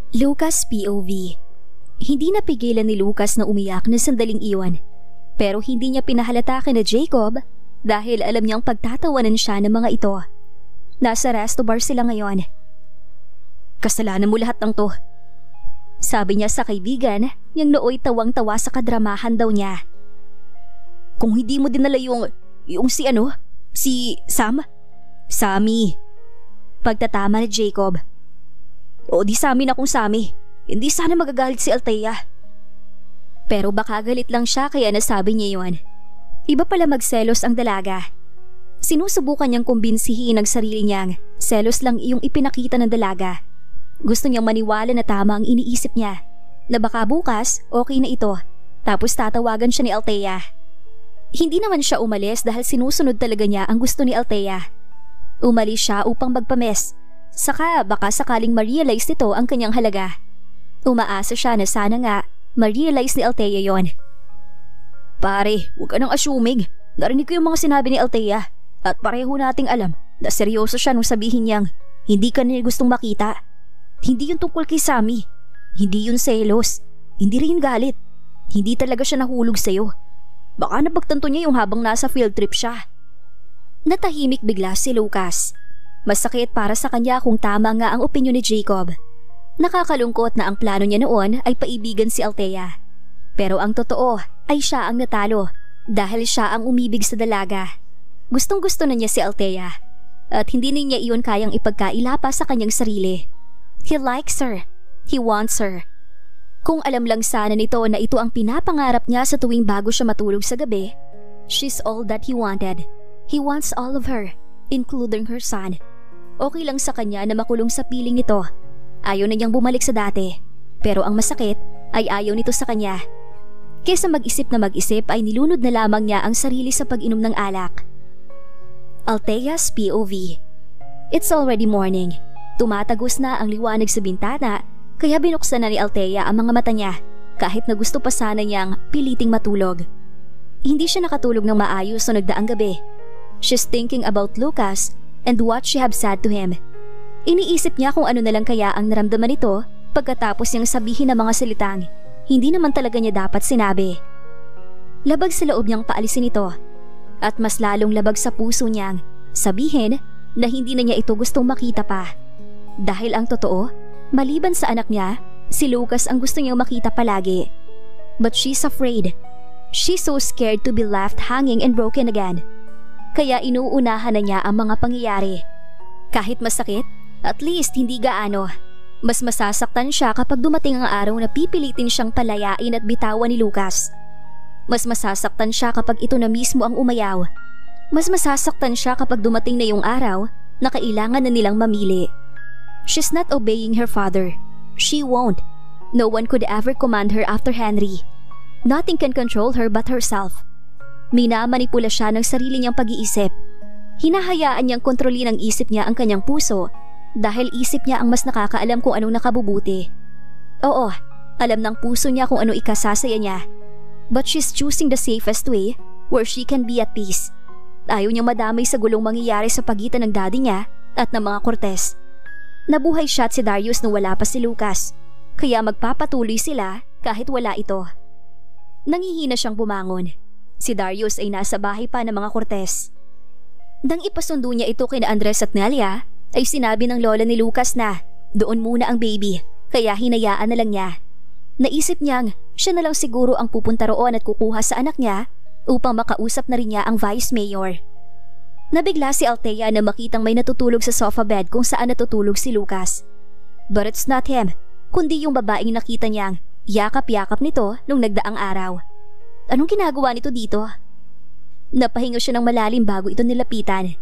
Lucas POV. Hindi napigilan ni Lucas na umiyak na sandaling iwan. Pero hindi niya pinahalata kina Jacob dahil alam niyang pagtatawanan siya ng mga ito. Nasa resto bar sila ngayon. "Kasalanan mo lahat ng to," sabi niya sa kaibigan niyang nooy tawang-tawa sa kadramahan daw niya. "Kung hindi mo dinala yung si Sam? Sammy." Pagtatama ni Jacob. "O di Sammy na kung Sammy. Hindi sana magagalit si Althea." Pero baka galit lang siya kaya nasabi niya yun. Iba pala magselos ang dalaga. Sinusubukan niyang kumbinsihin ang sarili niyang selos lang iyong ipinakita ng dalaga. Gusto niyang maniwala na tama ang iniisip niya, na baka bukas okay na ito, tapos tatawagan siya ni Althea. Hindi naman siya umalis dahil sinusunod talaga niya ang gusto ni Althea. Umalis siya upang magpames, saka baka sakaling ma-realize nito ang kanyang halaga. Umaasa siya na sana nga ma-realize ni Althea yon. "Pare, huwag ka nang assuming. Narinig ko yung mga sinabi ni Althea at pareho nating alam na seryoso siya nung sabihin niyang hindi ka niya gustong makita. Hindi yun tungkol kay Sammy. Hindi yun selos. Hindi rin galit. Hindi talaga siya nahulog sa'yo. Baka napagtanto niya yung habang nasa field trip siya." Natahimik bigla si Lucas. Masakit para sa kanya kung tama nga ang opinyon ni Jacob. Nakakalungkot na ang plano niya noon ay paibigan si Althea. Pero ang totoo ay siya ang natalo dahil siya ang umibig sa dalaga. Gustong-gusto na niya si Althea at hindi niya iyon kayang ipagkaila pa sa kanyang sarili. He likes her. He wants her. Kung alam lang sana nito na ito ang pinapangarap niya sa tuwing bago siya matulog sa gabi, she's all that he wanted. He wants all of her, including her son. Okay lang sa kanya na makulong sa piling nito. Ayaw na niyang bumalik sa dati. Pero ang masakit ay ayaw nito sa kanya. Kesa mag-isip na mag-isip ay nilunod na lamang niya ang sarili sa pag-inom ng alak. Althea's POV. It's already morning. Tumatagos na ang liwanag sa bintana kaya binuksan na ni Althea ang mga mata niya kahit na gusto pa sana niyang piliting matulog. Hindi siya nakatulog ng maayos sa nagdaang gabi. She's thinking about Lucas and what she have said to him. Iniisip niya kung ano na lang kaya ang naramdaman nito pagkatapos niyang sabihin ng mga salitang hindi naman talaga niya dapat sinabi. Labag sa loob niyang paalisin ito at mas lalong labag sa puso niyang sabihin na hindi na niya ito gustong makita pa. Dahil ang totoo, maliban sa anak niya, si Lucas ang gusto niyang makita palagi. But she's afraid. She's so scared to be left hanging and broken again. Kaya inuunahan na niya ang mga pangyayari. Kahit masakit, at least hindi gaano. Mas masasaktan siya kapag dumating ang araw na pipilitin siyang palayain at bitawan ni Lucas. Mas masasaktan siya kapag ito na mismo ang umayaw. Mas masasaktan siya kapag dumating na yung araw na kailangan na nilang mamili. She's not obeying her father. She won't. No one could ever command her after Henry. Nothing can control her but herself. Minamanipula siya ng sarili niyang pag-iisip. Hinahayaan niyang kontrolin ang isip niya ang kanyang puso dahil isip niya ang mas nakakaalam kung anong nakabubuti. Oo, alam ng puso niya kung ano ikasasaya niya. But she's choosing the safest way where she can be at peace. Ayaw niyang madamay sa gulong mangyayari sa pagitan ng daddy niya at ng mga Cortez. Nabuhay siya at si Darius nung wala pa si Lucas, kaya magpapatuloy sila kahit wala ito. Nangihina siyang bumangon. Si Darius ay nasa bahay pa ng mga Cortez. Nang ipasundo niya ito kina Andres at Nelia, ay sinabi ng lola ni Lucas na doon muna ang baby, kaya hinayaan na lang niya. Naisip niyang siya na lang siguro ang pupunta roon at kukuha sa anak niya upang makausap na rin niya ang vice mayor. Nabigla si Althea na makitang may natutulog sa sofa bed kung saan natutulog si Lucas. But it's not him, kundi yung babaeng nakita niyang yakap-yakap nito nung nagdaang araw. Anong ginagawa nito dito? Napahinga siya ng malalim bago ito nilapitan.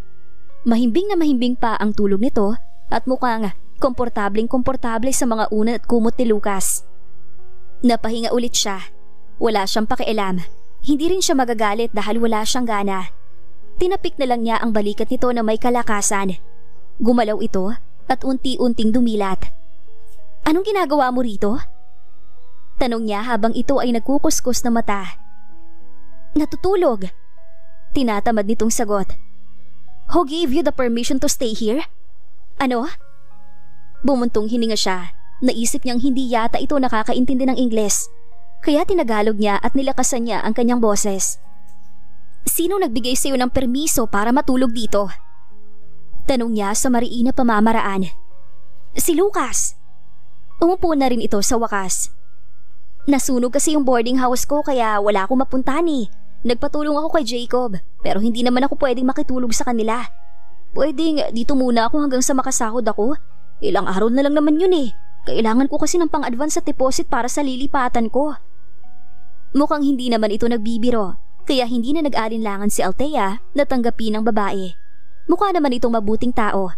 Mahimbing na mahimbing pa ang tulog nito at mukhang komportableng-komportable sa mga unan at kumot ni Lucas. Napahinga ulit siya. Wala siyang pakialam. Hindi rin siya magagalit dahil wala siyang gana. Tinapik na lang niya ang balikat nito na may kalakasan. Gumalaw ito at unti-unting dumilat. Anong ginagawa mo rito? Tanong niya habang ito ay nagkukuskus na mata. Natutulog. Tinatamad nitong sagot. Who gave you the permission to stay here? Ano? Bumuntong hininga siya. Naisip niyang hindi yata ito nakakaintindi ng Ingles, kaya tinagalog niya at nilakasan niya ang kanyang boses. "Sino nagbigay sa iyo ng permiso para matulog dito?" Tanong niya sa mariin na pamamaraan. "Si Lucas." Umupo na rin ito sa wakas. "Nasunog kasi yung boarding house ko kaya wala akong mapuntahan eh. Nagpatulong ako kay Jacob pero hindi naman ako pwedeng makitulog sa kanila. Pwedeng dito muna ako hanggang sa makasahod ako. Ilang araw na lang naman yun eh. Kailangan ko kasi ng pang-advance sa deposit para sa lilipatan ko." Mukhang hindi naman ito nagbibiro, kaya hindi na nag-alinlangan si Althea na tanggapin ng babae. Mukha naman itong mabuting tao.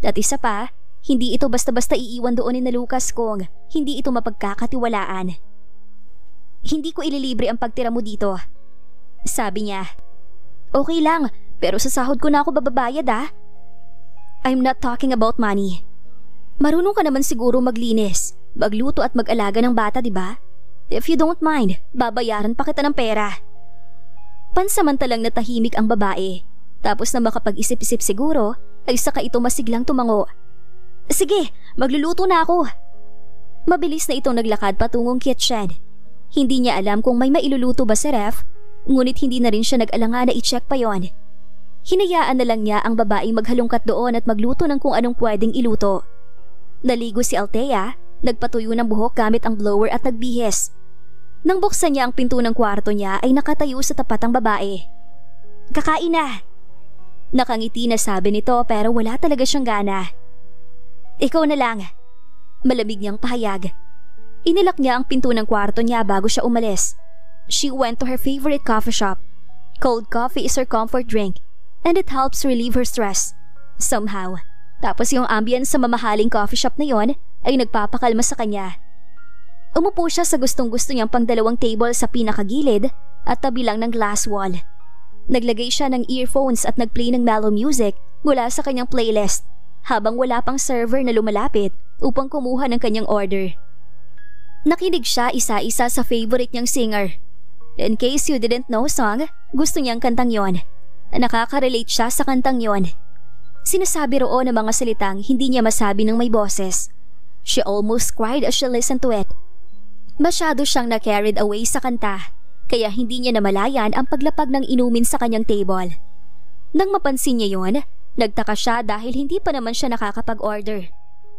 At isa pa, hindi ito basta-basta iiwan doon ni Lucas kung hindi ito mapagkakatiwalaan. "Hindi ko ililibre ang pagtira mo dito," sabi niya. "Okay lang, pero sa sahod ko na ako bababayad ah." "I'm not talking about money. Marunong ka naman siguro maglinis, magluto at mag-alaga ng bata, di ba? If you don't mind, babayaran pa kita ng pera." Pansamantalang natahimik ang babae, tapos na makapag-isip-isip siguro ay saka ito masiglang tumango. "Sige, magluluto na ako." Mabilis na itong naglakad patungong kitchen. Hindi niya alam kung may mailuluto ba sa ref, ngunit hindi na rin siya nag-alanga na i-check pa yon. Hinayaan na lang niya ang babaeng maghalungkat doon at magluto ng kung anong pwedeng iluto. Naligo si Althea, nagpatuyo ng buhok gamit ang blower at nagbihis. Nang buksan niya ang pinto ng kwarto niya ay nakatayo sa tapat ang babae. "Kakain na." Nakangiti na sabi nito pero wala talaga siyang gana. "Ikaw na lang." Malamig niyang pahayag. Inilak niya ang pinto ng kwarto niya bago siya umalis. She went to her favorite coffee shop. Cold coffee is her comfort drink and it helps relieve her stress. Somehow. Tapos yung ambience sa mamahaling coffee shop na yon ay nagpapakalma sa kanya. Umupo siya sa gustong-gusto niyang pangdalawang table sa pinakagilid at tabi lang ng glass wall. Naglagay siya ng earphones at nagplay ng mellow music mula sa kanyang playlist habang wala pang server na lumalapit upang kumuha ng kanyang order. Nakinig siya isa-isa sa favorite niyang singer. In case you didn't know song, gusto niyang kantang yon. Nakaka-relate siya sa kantang yon. Sinasabi roon ng mga salitang hindi niya masabi ng may boses. She almost cried as she listened to it. Masyado siyang na-carried away sa kanta, kaya hindi niya namalayan ang paglapag ng inumin sa kanyang table. Nang mapansin niya yon, nagtaka siya dahil hindi pa naman siya nakakapag-order.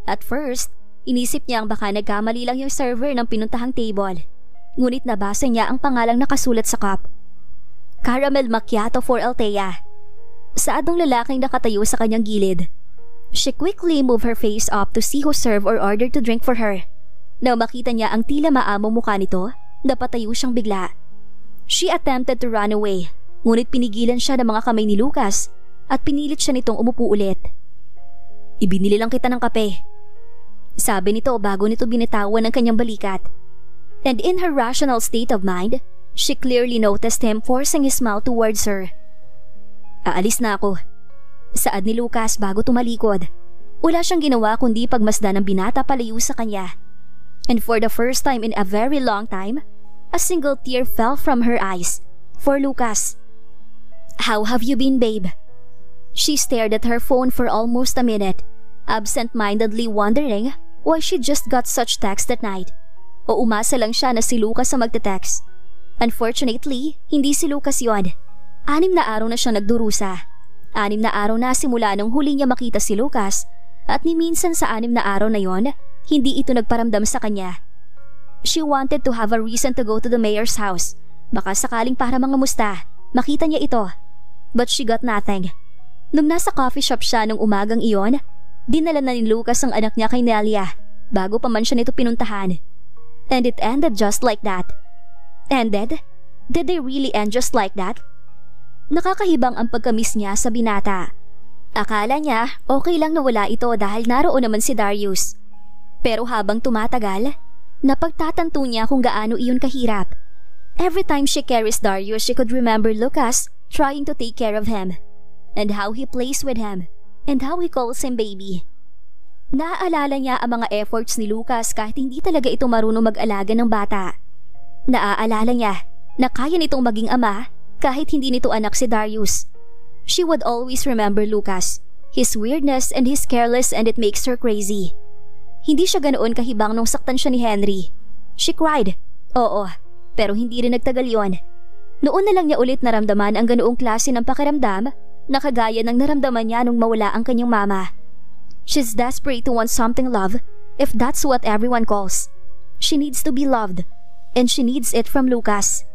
At first, inisip niya ang baka nagkamali lang yung server ng pinuntahang table. Ngunit nabasa niya ang pangalang nakasulat sa cup. Caramel Macchiato for Althea. Saadong lalaking nakatayo sa kanyang gilid. She quickly moved her face up to see who served or ordered to drink for her. Nang makita niya ang tila maamong mukha nito, napatayo siyang bigla. She attempted to run away, ngunit pinigilan siya ng mga kamay ni Lucas at pinilit siya nitong umupo ulit. "Ibinili lang kita ng kape," sabi nito bago nito binitawan ng kanyang balikat. And in her rational state of mind, she clearly noticed him forcing his smile towards her. "Aalis na ako," saad ni Lucas bago tumalikod. Wala siyang ginawa kundi pagmasdan ng binata palayo sa kanya. And for the first time in a very long time, a single tear fell from her eyes for Lucas. "How have you been, babe?" She stared at her phone for almost a minute, absent-mindedly wondering why she just got such text that night. O umasa lang siya na si Lucas ang magte-text. Unfortunately, hindi si Lucas yon. 6 na araw na siyang nagdurusa. 6 na araw na simula nung huli niya makita si Lucas at ni minsan sa 6 na araw na yon, hindi ito nagparamdam sa kanya. She wanted to have a reason to go to the mayor's house. Baka sakaling para mangamusta, makita niya ito. But she got nothing. Nung nasa coffee shop siya nung umagang iyon, dinala na ni Lucas ang anak niya kay Nelia bago pa man siya nito pinuntahan. And it ended just like that. Ended? Did they really end just like that? Nakakahibang ang pagkamiss niya sa binata. Akala niya okay lang na wala ito dahil naroon naman si Darius. Pero habang tumatagal, napagtatanto niya kung gaano iyon kahirap. Every time she carries Darius, she could remember Lucas trying to take care of him, and how he plays with him, and how he calls him baby. Naaalala niya ang mga efforts ni Lucas kahit hindi talaga ito marunong mag-alaga ng bata. Naaalala niya na kaya nitong maging ama kahit hindi nito anak si Darius. She would always remember Lucas, his weirdness and his careless, and it makes her crazy. Hindi siya ganoon kahibang nung saktan siya ni Henry. She cried. Oo, pero hindi rin nagtagal yon. Noon na lang niya ulit naramdaman ang ganoong klase ng pakiramdam na kagaya ng naramdaman niya nung mawala ang kanyang mama. She's desperate to want something love, if that's what everyone calls. She needs to be loved, and she needs it from Lucas.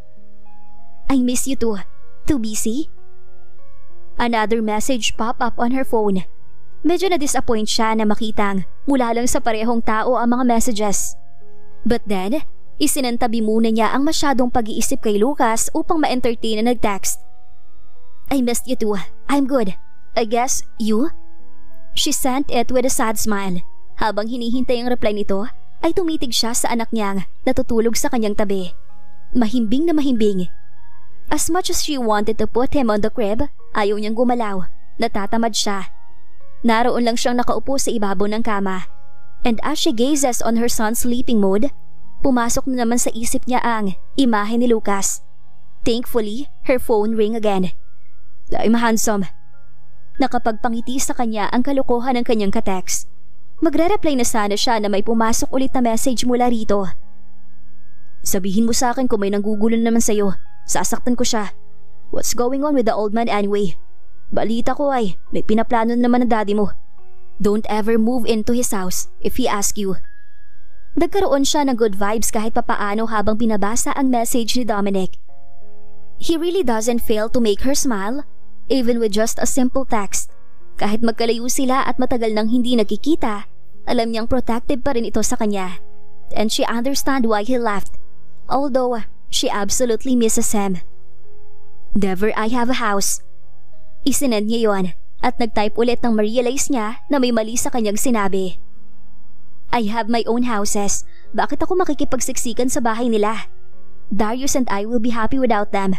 I miss you too. Too busy? Another message pop up on her phone. Medyo na-disappoint siya na makitang mula lang sa parehong tao ang mga messages. But then, isinantabi muna niya ang masyadong pag-iisip kay Lucas upang ma-entertain na nag-text. I missed you too. I'm good. I guess you? She sent it with a sad smile. Habang hinihintay ang reply nito, ay tumitig siya sa anak niyang natutulog sa kanyang tabi. Mahimbing na mahimbing. As much as she wanted to put him on the crib, ayaw niyang gumalaw. Natatamad siya. Naroon lang siyang nakaupo sa ibabaw ng kama. And as she gazes on her son's sleeping mode, pumasok na naman sa isip niya ang imahe ni Lucas. Thankfully, her phone rang again. I'm handsome. Nakapagpangiti sa kanya ang kalokohan ng kanyang katext. Magre-reply na sana siya na may pumasok ulit na message mula rito. Sabihin mo sa akin kung may nanggugulo naman sa'yo. Sasaktan ko siya. What's going on with the old man anyway? Balita ko ay may pinaplano naman ng daddy mo. Don't ever move into his house if he asks you. Nagkaroon siya ng good vibes kahit papaano habang binabasa ang message ni Dominic. He really doesn't fail to make her smile, even with just a simple text. Kahit magkalayo sila at matagal nang hindi nagkikita, alam niyang protective pa rin ito sa kanya. And she understands why he left, although she absolutely misses him. Never I have a house. Isinend niya yon at nag-type ulit nang ma-realize niya na may mali sa kanyang sinabi. I have my own houses. Bakit ako makikipagsiksikan sa bahay nila? Darius and I will be happy without them.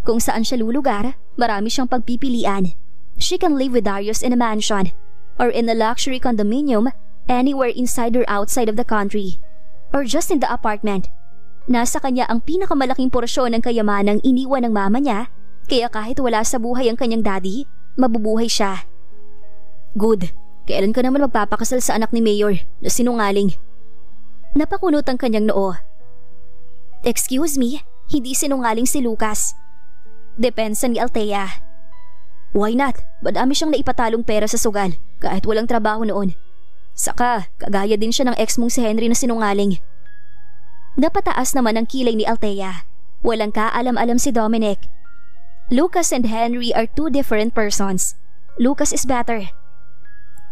Kung saan siya lulugar, marami siyang pagpipilian. She can live with Darius in a mansion or in a luxury condominium anywhere inside or outside of the country or just in the apartment. Nasa kanya ang pinakamalaking porsyon ng kayamanang iniwan ng mama niya, kaya kahit wala sa buhay ang kanyang daddy, mabubuhay siya. Good. Kailan ka naman magpapakasal sa anak ni Mayor na sinungaling? Napakunot ang kanyang noo. Excuse me, hindi sinungaling si Lucas. Depensa ni Althea. Why not? Madami siyang naipatalong pera sa sugal kahit walang trabaho noon. Saka, kagaya din siya ng ex mong si Henry na sinungaling. Napataas naman ang kilay ni Althea. Walang kaalam-alam si Dominic. Lucas and Henry are two different persons. Lucas is better.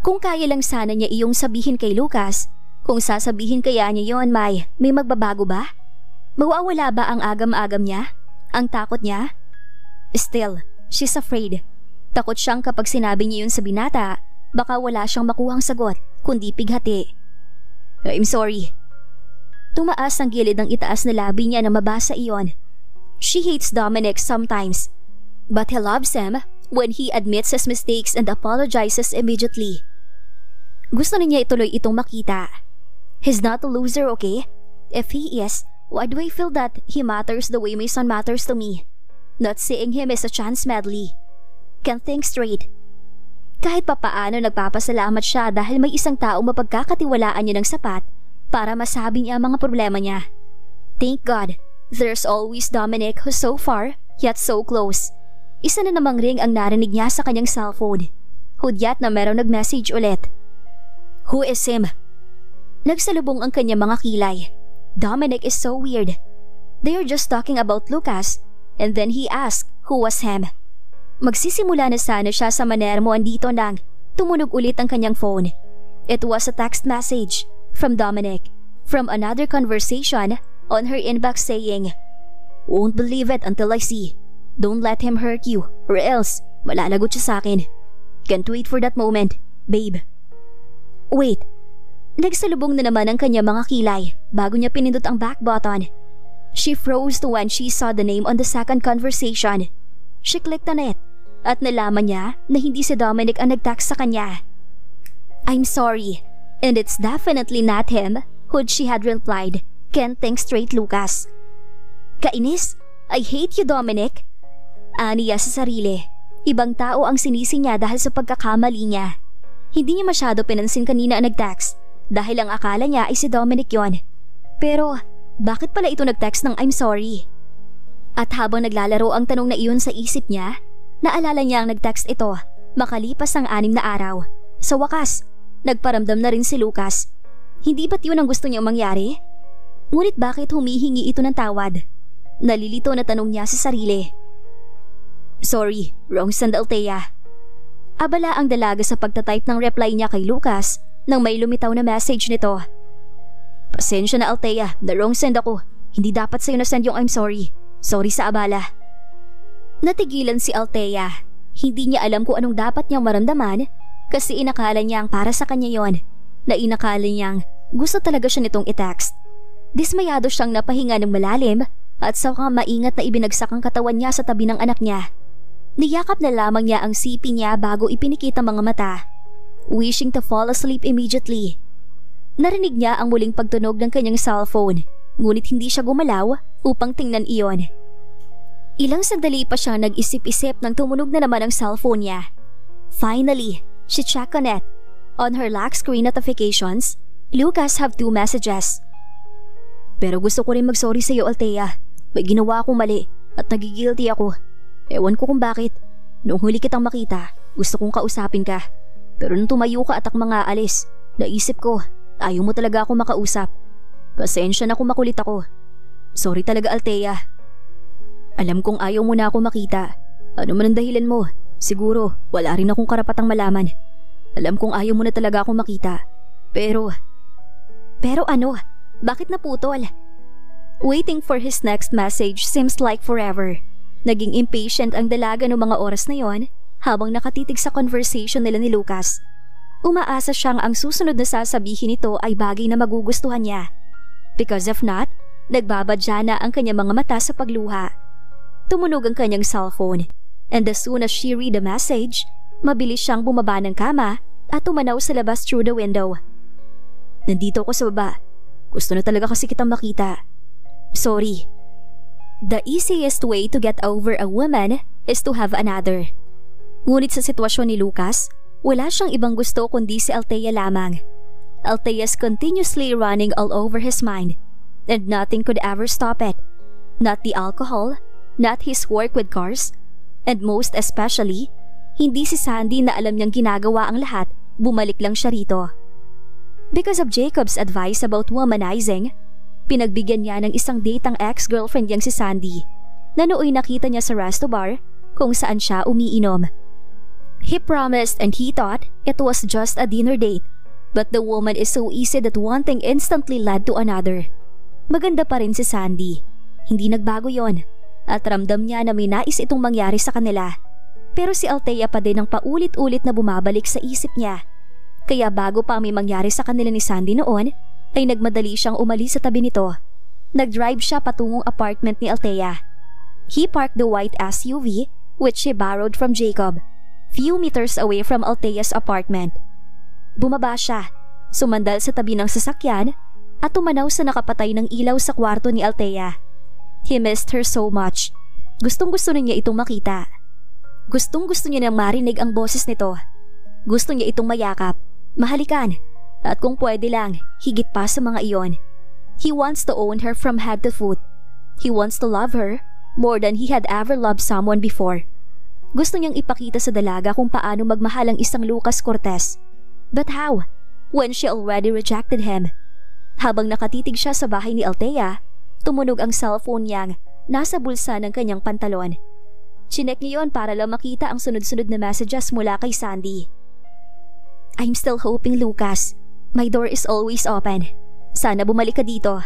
Kung kaya lang sana niya iyong sabihin kay Lucas, kung sasabihin kaya niya yon, may magbabago ba? Mawawala ba ang agam-agam niya? Ang takot niya? Still, she's afraid. Takot siyang kapag sinabi niya yun sa binata, baka wala siyang makuhang sagot, kundi pighati. I'm sorry. Tumaas ang gilid ng itaas na labi niya na mabasa iyon. She hates Dominic sometimes, but he loves him when he admits his mistakes and apologizes immediately. Gusto niya ituloy itong makita. He's not a loser, okay? If he is, why do I feel that he matters the way my son matters to me? Not seeing him is a chance medley. Can't think straight. Kahit papaano nagpapasalamat siya dahil may isang taong mapagkakatiwalaan niya ng sapat para masabi niya ang mga problema niya. Thank God, there's always Dominic who's so far yet so close. Isa na namang ring ang narinig niya sa kanyang cellphone. Hudyat na merong nag-message ulit. Who is him? Nagsalubong ang kanyang mga kilay. Dominic is so weird. They are just talking about Lucas and then he asked who was him. Magsisimula na sana siya sa manera mo andito nang tumunog ulit ang kanyang phone. It was a text message from Dominic from another conversation on her inbox saying, Won't believe it until I see. Don't let him hurt you or else malalagot siya sa akin. Can't wait for that moment, babe. Wait. Nagsalubong na naman ang kanya mga kilay bago niya pinindot ang back button. She froze when she saw the name on the second conversation. She clicked on it at nalaman niya na hindi si Dominic ang nag-text sa kanya. I'm sorry, and it's definitely not him who she had replied. Can't think straight, Lucas. Kainis? I hate you, Dominic. Aniya sa sarili. Ibang tao ang sinisi niya dahil sa pagkakamali niya. Hindi niya masyado pinansin kanina ang nag-text dahil ang akala niya ay si Dominic yon. Pero bakit pala ito nag-text ng I'm sorry? At habang naglalaro ang tanong na iyon sa isip niya, naalala niya ang nag-text ito makalipas ang 6 na araw. Sa wakas, nagparamdam na rin si Lucas. Hindi ba't yun ang gusto niyang mangyari? Ngunit bakit humihingi ito ng tawad? Nalilito na tanong niya sa sarili. Sorry, wrong send Althea. Abala ang dalaga sa pagtatype ng reply niya kay Lucas nang may lumitaw na message nito. Pasensya na Althea, the wrong send ako. Hindi dapat sa'yo na send yung I'm sorry. Sorry sa abala. Natigilan si Althea. Hindi niya alam kung anong dapat niyang maramdaman kasi inakala niyang para sa kanya yon, na inakala niyang gusto talaga siya nitong i-text. Dismayado siyang napahinga ng malalim at saka maingat na ibinagsak ang katawan niya sa tabi ng anak niya. Niyakap na lamang niya ang sipi niya bago ipinikit ang mga mata, wishing to fall asleep immediately. Narinig niya ang muling pagtunog ng kanyang cellphone, ngunit hindi siya gumalaw upang tingnan iyon. Ilang sandali pa siya nag-isip-isip nang tumunog na naman ang cellphone niya. Finally, she checked on it. On her lock screen notifications, Lucas have 2 messages. Pero gusto ko rin mag-sorry sa iyo, Althea. May ginawa akong mali at nagigilty ako. Ewan ko kung bakit. Noong huli kitang makita, gusto kong kausapin ka. Pero nung tumayo ka at akmang aalis, naisip ko, ayaw mo talaga ako makausap. Pasensya na kung makulit ako. Sorry talaga, Althea. Alam kong ayaw mo na ako makita. Ano man ang dahilan mo, siguro wala rin akong karapatang malaman. Alam kong ayaw mo na talaga ako makita. Pero ano? Bakit naputol? Waiting for his next message seems like forever. Naging impatient ang dalaga noong mga oras na yon habang nakatitig sa conversation nila ni Lucas. Umaasa siyang ang susunod na sasabihin nito ay bagay na magugustuhan niya. Because if not, nagbabadya na ang kanyang mga mata sa pagluha. Tumunog ang kanyang cellphone, and as soon as she read the message, mabilis siyang bumaba ng kama at tumanaw sa labas through the window. Nandito ako sa baba. Gusto na talaga kasi kitang makita. Sorry. The easiest way to get over a woman is to have another. Ngunit sa sitwasyon ni Lucas, wala siyang ibang gusto kundi si Althea lamang. Althea's continuously running all over his mind, and nothing could ever stop it. Not the alcohol, not his work with cars, and most especially, hindi si Sandy na alam niyang ginagawa ang lahat, bumalik lang siya rito. Because of Jacob's advice about womanizing, pinagbigyan niya ng isang date ang ex-girlfriend niyang si Sandy na nooy nakita niya sa resto bar kung saan siya umiinom. He promised and he thought it was just a dinner date, but the woman is so easy that one thing instantly led to another. Maganda pa rin si Sandy. Hindi nagbago yon at ramdam niya na may nais itong mangyari sa kanila. Pero si Althea pa din ang paulit-ulit na bumabalik sa isip niya. Kaya bago pa may mangyari sa kanila ni Sandy noon, ay nagmadali siyang umalis sa tabi nito. Nag-drive siya patungong apartment ni Althea. He parked the white SUV which he borrowed from Jacob, few meters away from Althea's apartment. Bumaba siya, sumandal sa tabi ng sasakyan at tumanaw sa nakapatay ng ilaw sa kwarto ni Althea. He missed her so much. Gustong-gusto niya itong makita. Gustong-gusto niya nang marinig ang boses nito. Gusto niya itong mayakap, mahalikan, at kung pwede lang, higit pa sa mga iyon. He wants to own her from head to foot. He wants to love her more than he had ever loved someone before. Gusto niyang ipakita sa dalaga kung paano magmahal ang isang Lucas Cortez. But how? When she already rejected him. Habang nakatitig siya sa bahay ni Althea, tumunog ang cellphone niyang nasa bulsa ng kanyang pantalon. Chinek niya yon para lang makita ang sunod-sunod na messages mula kay Sandy. I'm still hoping, Lucas. My door is always open. Sana bumalik ka dito.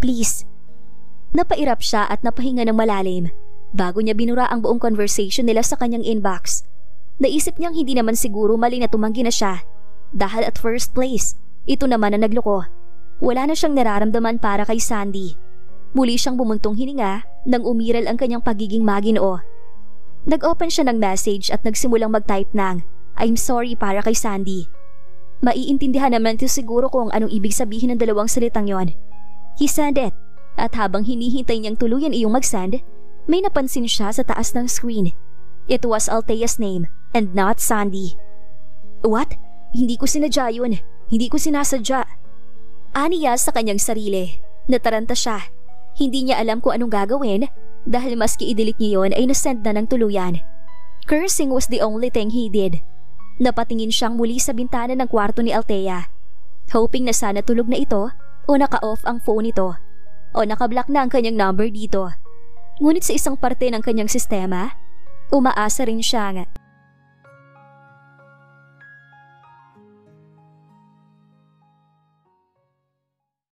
Please. Napairap siya at napahinga ng malalim bago niya binura ang buong conversation nila sa kanyang inbox. Naisip niyang hindi naman siguro mali na tumanggi na siya dahil at first place, ito naman ang nagloko. Wala na siyang nararamdaman para kay Sandy. Muli siyang bumuntong hininga nang umiral ang kanyang pagiging maginoo. Nag-open siya ng message at nagsimulang mag-type ng I'm sorry para kay Sandy. Maiintindihan naman ito siguro kung anong ibig sabihin ng dalawang salitang yon. He sent it at habang hinihintay niyang tuluyan iyong mag-send, may napansin siya sa taas ng screen. It was Althea's name and not Sandy. What? Hindi ko sinadya yun. Hindi ko sinasadya. Aniya sa kanyang sarili. Nataranta siya. Hindi niya alam kung anong gagawin dahil maski i-delete niya yon ay nasend na ng tuluyan. Cursing was the only thing he did. Napatingin siyang muli sa bintana ng kwarto ni Althea, hoping na sana tulog na ito o naka-off ang phone nito o naka-block na ang kanyang number dito. Ngunit sa isang parte ng kanyang sistema, umaasa rin siya